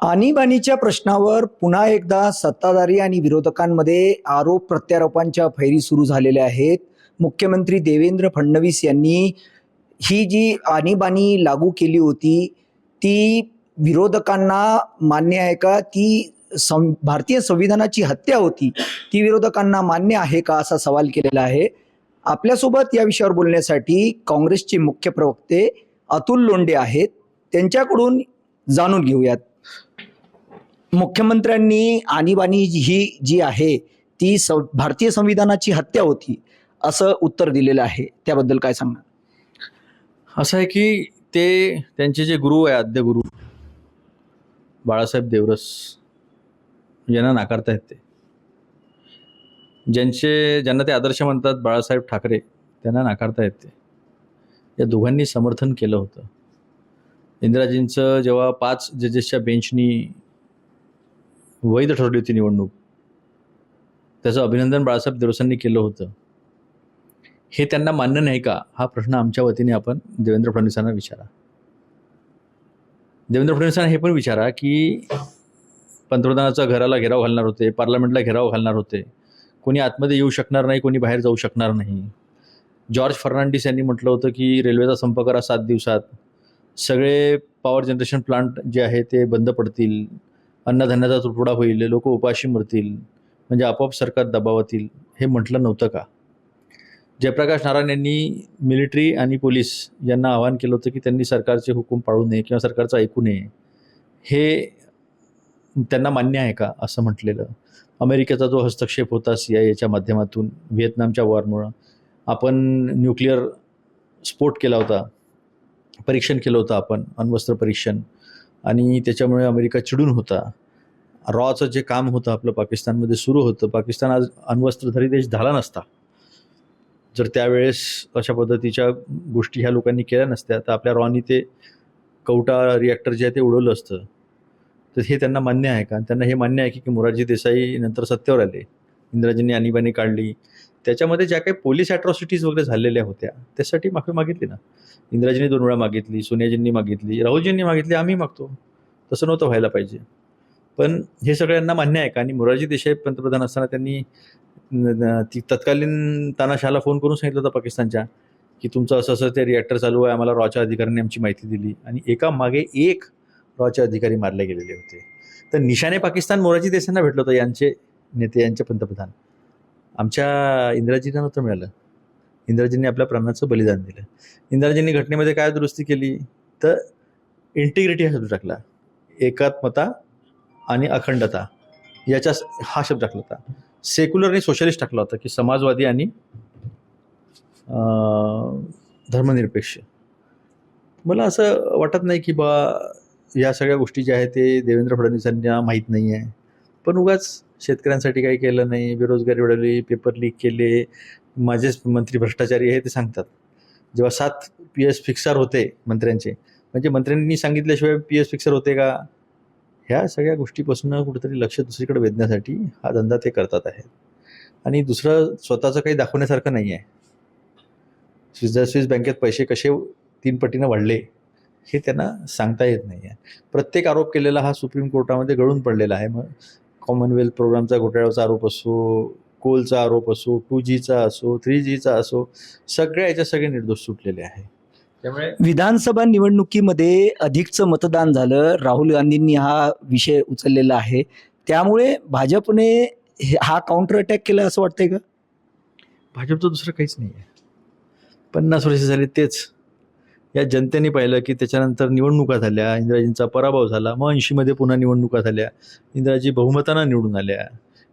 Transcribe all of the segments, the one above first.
आणीबाणीच्या प्रश्नावर पुन्हा एकदा सत्ताधारी आणि विरोधकांमध्ये आरोप प्रत्यारोपांच्या फैरी सुरू झालेल्या आहेत. मुख्यमंत्री देवेंद्र फडणवीस यांनी ही जी आणीबाणी लागू केली होती ती विरोधकांना मान्य आहे का? ती भारतीय संविधानाची हत्या होती, ती विरोधकांना मान्य आहे का, असा सवाल केलेला आहे. आपल्यासोबत या विषयावर बोलण्यासाठी काँग्रेसचे मुख्य प्रवक्ते अतुल लोंढे आहेत. त्यांच्याकडून जाणून घेऊयात. मुख्यमंत्र्यांनी आणीबाणी ही जी आहे ती भारतीय संविधानाची हत्या होती असं उत्तर दिलेलं आहे, त्याबद्दल काय सांगणार? असं आहे की ते त्यांचे जे गुरु आहे, आद्य गुरु बाळासाहेब देवरस यांना नाकारतायत. ते ज्यांना ते आदर्श म्हणतात, बाळासाहेब ठाकरे, त्यांना नाकारतायत. ते या दोघांनी समर्थन केलं होतं. इंदिराजींचं जेव्हा 5 जजेसच्या बेंचनी वैध ठरवली होती निवडणूक, त्याचं अभिनंदन बाळासाहेब देवरसांनी केलं होतं. हे त्यांना मान्य नाही का, हा प्रश्न आमच्या वतीने आपण देवेंद्र फडणवीसांना विचारा. देवेंद्र फडणवीसांना हे पण विचारा की पंतप्रधानाच्या घराला घेराव घालणार होते, पार्लमेंटला घेराव घालणार होते, कोणी आतमध्ये येऊ शकणार नाही, कोणी बाहेर जाऊ शकणार नाही. जॉर्ज फर्नांडिस यांनी म्हटलं होतं की रेल्वेचा संप करा 7 दिवसात, सगळे पॉवर जनरेशन प्लांट जे आहे ते बंद पडतील, अन्नधान्याचा तुटवडा होईल, लोक उपाशी मरतील, म्हणजे आपोआप सरकार दबावातील. हे म्हटलं नव्हतं का? जयप्रकाश नारायण यांनी मिलिटरी आणि पोलीस यांना आवाहन केलं होतं की त्यांनी सरकारचे हुकूम पाळू नये किंवा सरकारचं ऐकू नये. हे त्यांना मान्य आहे का असं म्हटलेलं. अमेरिकेचा जो हस्तक्षेप होता CIA माध्यमातून व्हिएतनामच्या वॉरमुळं, आपण न्यूक्लिअर स्फोट केला होता, परीक्षण केलं होतं आपण, अण्वस्त्र परीक्षण, आणि त्याच्यामुळे अमेरिका चिडून होता. रॉचं जे काम होतं आपलं पाकिस्तानमध्ये सुरू होतं. पाकिस्तान आज अण्वस्त्रधारी देश झाला नसता जर त्यावेळेस अशा पद्धतीच्या गोष्टी ह्या लोकांनी केल्या नसत्या, तर आपल्या रॉनी ते कौटा रिॲक्टर जे आहे ते उडवलं असतं. तर हे त्यांना मान्य आहे का? त्यांना हे मान्य आहे की मोरारजी देसाई नंतर सत्तेवर आले, इंदिराजींनी आणीबाणी काढली, त्याच्यामध्ये ज्या काही पोलीस ॲट्रॉसिटीज वगैरे झालेल्या होत्या त्यासाठी माफी मागितली ना. इंदिराजींनी 2 वेळा मागितली, सोनियाजींनी मागितली, राहुलजींनी मागितली, आम्ही मागतो. तसं नव्हतं व्हायला पाहिजे. पण हे सगळ्यांना मान्य आहे का? आणि मोरारजी देसाई पंतप्रधान असताना त्यांनी ती तत्कालीन तानाशाहला फोन करून सांगितलं होतं पाकिस्तानच्या की तुमचं असं असं ते रिॲक्टर चालू आहे, आम्हाला रॉच्या अधिकाऱ्यांनी आमची माहिती दिली, आणि एका मागे एक रॉचे अधिकारी मारले गेलेले होते. तर निशाने पाकिस्तान मोरारजी देसाईंना भेटलं होतं, यांचे नेते, यांचे पंतप्रधान. आमच्या इंदिराजींना नव्हतं मिळालं. इंदिराजींनी आपल्या प्राणाचं बलिदान दिलं. इंदिराजींनी घटनेमध्ये काय दुरुस्ती केली तर इंटिग्रिटी हा शब्द टाकला, एकात्मता आणि अखंडता याच्या हा शब्द टाकला होता. सेक्युलर आणि सोशलिस्ट टाकला होता की समाजवादी आणि धर्मनिरपेक्ष. मला असं वाटत नाही की या सगळ्या गोष्टी ज्या आहेत ते देवेंद्र फडणवीसांना माहीत नाही आहे. पण उगाच शेतकऱ्यांसाठी काही केलं नाही, बेरोजगारी वाढवली, पेपर लीक केले, माझेच मंत्री भ्रष्टाचारी आहे ते सांगतात. जेव्हा 7 PS फिक्सर होते मंत्र्यांचे, म्हणजे मंत्र्यांनी सांगितल्याशिवाय PS फिक्सर होते का? ह्या सगळ्या गोष्टीपासून कुठेतरी लक्ष दुसरीकडे वेधण्यासाठी हा धंदा ते करतात आहेत. आणि दुसरं स्वतःचं काही दाखवण्यासारखं नाही आहे. स्विस बँकेत पैसे कसे 3 पटीनं वाढले हे त्यांना सांगता येत नाही आहे. प्रत्येक आरोप केलेला हा सुप्रीम कोर्टामध्ये गळून पडलेला आहे. मग कॉमनवेल्थ प्रोग्रामचा घोटाळ्याचा आरोप असो, कोलचा आरोप असो, 2Gचा असो, 3Gचा असो, सगळ्या याच्या सगळे निर्दोष सुटलेले आहे. त्यामुळे विधानसभा निवडणुकीमध्ये अधिकचं मतदान झालं, राहुल गांधींनी हा विषय उचललेला आहे, त्यामुळे भाजपने हा काउंटर अटॅक केला असं वाटतंय का? भाजपचं दुसरं काहीच नाही आहे. 50 वर्ष झाले तेच. या जनतेने पाहिलं की त्याच्यानंतर निवडणुका झाल्या, इंदिराजींचा पराभव झाला, मग 80मध्ये पुन्हा निवडणुका झाल्या, इंदिराजी बहुमतानं निवडून आल्या,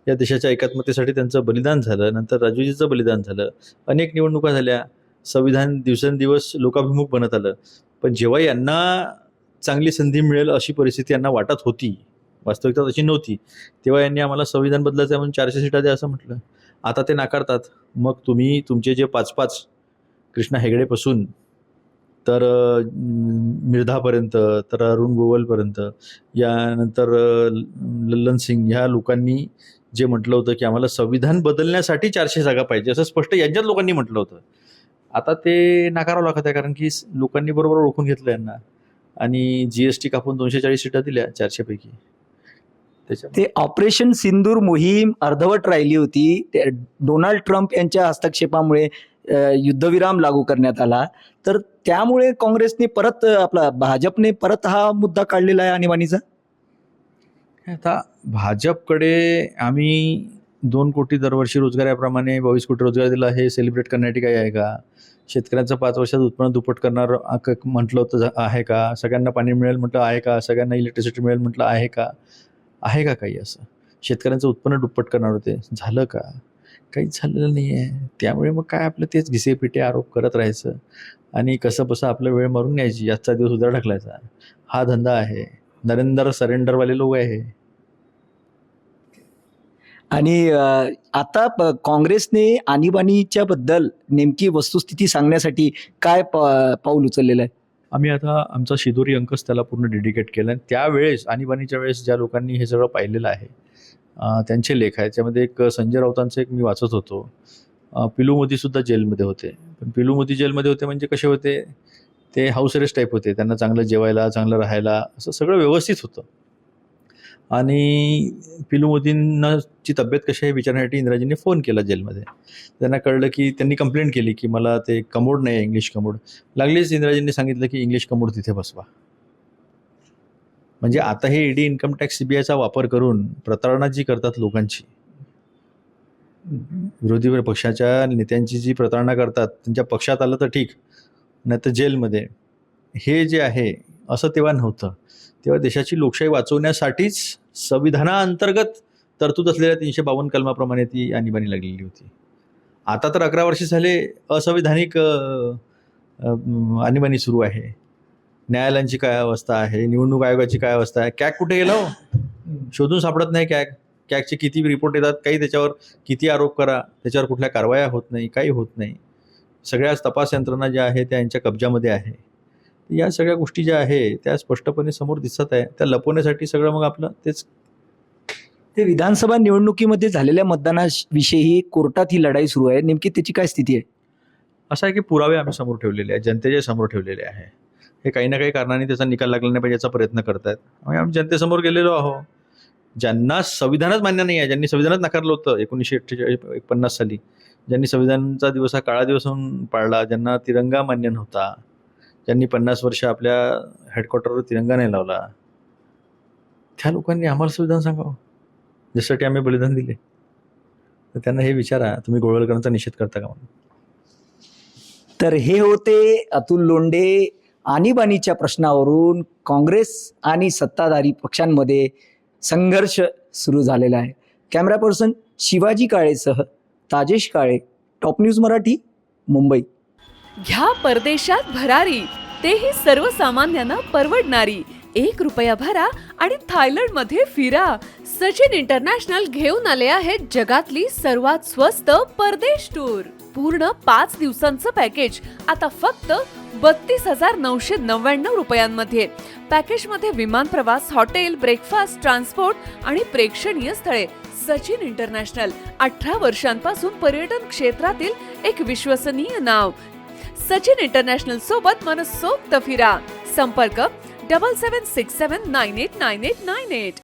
या देशाच्या एकात्मतेसाठी त्यांचं बलिदान झालं, नंतर राजीवजीचं बलिदान झालं, अनेक निवडणुका झाल्या, संविधान दिवसेंदिवस लोकाभिमुख बनत आलं. पण जेव्हा यांना चांगली संधी मिळेल अशी परिस्थिती यांना वाटत होती, वास्तविकता तशी नव्हती, तेव्हा यांनी आम्हाला संविधान बदलायचं म्हणून 400 सीटा द्या असं म्हटलं. आता ते नाकारतात. मग तुम्ही तुमचे जे 5-5 कृष्णा हेगडेपासून तर मिर्धापर्यंत, तर अरुण गोवलपर्यंत, यानंतर लल्लन सिंग, ह्या लोकांनी जे म्हटलं होतं की आम्हाला संविधान बदलण्यासाठी 400 जागा पाहिजे असं स्पष्ट यांच्याच लोकांनी म्हटलं होतं. आता ते नाकारावं लागत आहे, कारण की लोकांनी बरोबर ओळखून घेतलं यांना आणि GST कापून 240 सीटा दिल्या 400 पैकी. त्याच्या ते ऑपरेशन सिंदूर मोहीम अर्धवट राहिली होती. ते डोनाल्ड ट्रम्प यांच्या हस्तक्षेपामुळे युद्धविराम लागू करण्यात आला. तर त्यामुळे काँग्रेसने परत भाजपने परत हा मुद्दा काढलेला आहे आणीबाणीचा. आता भाजपकडे आम्ही 2 कोटी दरवर्षी रोजगार याप्रमाणे 22 कोटी रोजगार दिला, हे सेलिब्रेट करण्यासाठी काही आहे का? शेतकऱ्यांचं 5 वर्षात उत्पन्न दुप्पट करणार म्हटलं होतं आहे का? सगळ्यांना पाणी मिळेल म्हटलं आहे का? सगळ्यांना इलेक्ट्रिसिटी मिळेल म्हटलं आहे का? आहे का काही असं? शेतकऱ्यांचं उत्पन्न दुप्पट करणार होते, झालं का? काहीच झालेलं नाही आहे. त्यामुळे मग काय आपलं तेच घिसेपिटे आरोप करत राहायचं आणि कसं बसं आपलं वेळ मारून न्यायची, आजचा दिवस उद्या ढकलायचा, हा धंदा आहे. नरेंद्र सरेंडरवाले लोक आहे. आणि आता काँग्रेसने आणीबाणीच्या बद्दल नेमकी वस्तुस्थिती सांगण्यासाठी काय पाऊल उचललेलं आहे? आम्ही आता आमचा शिदोरी अंकच त्याला पूर्ण डेडिकेट केला आहे. त्यावेळेस आणीबाणीच्या वेळेस ज्या लोकांनी हे सगळं पाहिलेलं आहे त्यांचे लेख आहेत. त्यामध्ये एक संजय राऊतांचं एक मी वाचत होतो. पिलू मोदीसुद्धा जेलमध्ये होते. पण पिलू मोदी जेलमध्ये होते म्हणजे कसे होते? ते हाऊस अरेस्ट टाईप होते. त्यांना चांगलं जेवायला, चांगलं राहायला, असं सगळं व्यवस्थित होतं. आणि पिलू मोदींची तब्येत कशी आहे विचारण्यासाठी इंदिराजींनी फोन केला जेलमध्ये. त्यांना कळलं की त्यांनी कंप्लेंट केली की मला ते कमोड नाही आहे, इंग्लिश कमोड. लागलीच इंदिराजींनी सांगितलं की इंग्लिश कमोड तिथे बसवा. म्हणजे आता हे ईडी, इन्कम टॅक्स, CBIचा वापर करून प्रतारणा जी करतात लोकांची, विरोधी पक्षाच्या नेत्यांची जी प्रतारणा करतात, त्यांच्या पक्षात आलं तर ठीक, नाही तर जेलमध्ये, हे जे आहे असं तेव्हा नव्हतं. तेव्हा देशाची लोकशाही वाचवण्यासाठीच संविधानाअंतर्गत तरतूद असलेल्या 352 कलमाप्रमाणे ती आणीबाणी लागलेली होती. आता तर 11 वर्ष झाले असंविधानिक आणीबाणी सुरू आहे. न्यायालयांची काय अवस्था आहे, निवडणूक आयोगाची काय अवस्था आहे. कॅग कुठे गेला हो? शोधून सापडत नाही कॅगचे किती रिपोर्ट येतात, काही त्याच्यावर किती आरोप करा, त्याच्यावर कुठल्या कारवाया होत नाही, काही होत नाही. सगळ्याच तपास यंत्रणा ज्या आहे त्या यांच्या कब्जामध्ये आहे. या सगळ्या गोष्टी ज्या आहे त्या स्पष्टपणे समोर दिसत आहे. त्या लपवण्यासाठी सगळं मग आपलं तेच. ते विधानसभा निवडणुकीमध्ये झालेल्या मतदानाविषयी कोर्टात ही लढाई सुरू आहे. नेमकी त्याची काय स्थिती आहे? असं आहे की पुरावे आम्ही समोर ठेवलेले आहेत, जनतेच्या समोर ठेवलेले आहे. हे काही ना काही कारणाने त्याचा निकाल लागला नाही पाहिजे याचा प्रयत्न करतायत. आम्ही जनतेसमोर गेलेलो आहोत. ज्यांना संविधानच मान्य नाही आहे, ज्यांनी संविधानच नाकारलं होतं 1948-50 साली, ज्यांनी संविधानाचा दिवस हा काळा दिवस म्हणून पाळला, ज्यांना तिरंगा मान्य नव्हता, ज्यांनी 50 वर्ष आपल्या हेडक्वार्टरवर तिरंगा नाही लावला, त्या लोकांनी आम्हाला संविधान सांगावं ज्यासाठी आम्ही बलिदान दिले. तर त्यांना हे विचारा, तुम्ही गोळवलकरांचा निषेध करता का म्हणून. तर हे होते अतुल लोंढे. आणीबाणीच्या प्रश्नावरून काँग्रेस आणि सत्ताधारी पक्षांमध्ये संघर्ष सुरू झालेला आहे. कॅमेरा पर्सन शिवाजी काळेसह ताजेश काळे, टॉप न्यूज मराठी, मुंबई. घ्या परदेशात भरारी, तेही सर्वसामान्यांना परवडणारी. 1 रुपया भरा आणि थायलंडमध्ये फिरा. सचिन इंटरनॅशनल घेऊन आले आहेत जगातली सर्वात स्वस्त परदेश टूर. पूर्ण 5 दिवसांचं पॅकेज आता फक्त 32,999 रुपयांमध्ये. पॅकेजमध्ये विमान प्रवास, हॉटेल, ब्रेकफास्ट, ट्रान्सपोर्ट आणि प्रेक्षणीय स्थळे. सचिन इंटरनॅशनल 18 वर्षांपासून पर्यटन क्षेत्रातील एक विश्वसनीय नाव. सचिन इंटरनॅशनल सोबत मनसोक्त फिरा. संपर्क 7767989898.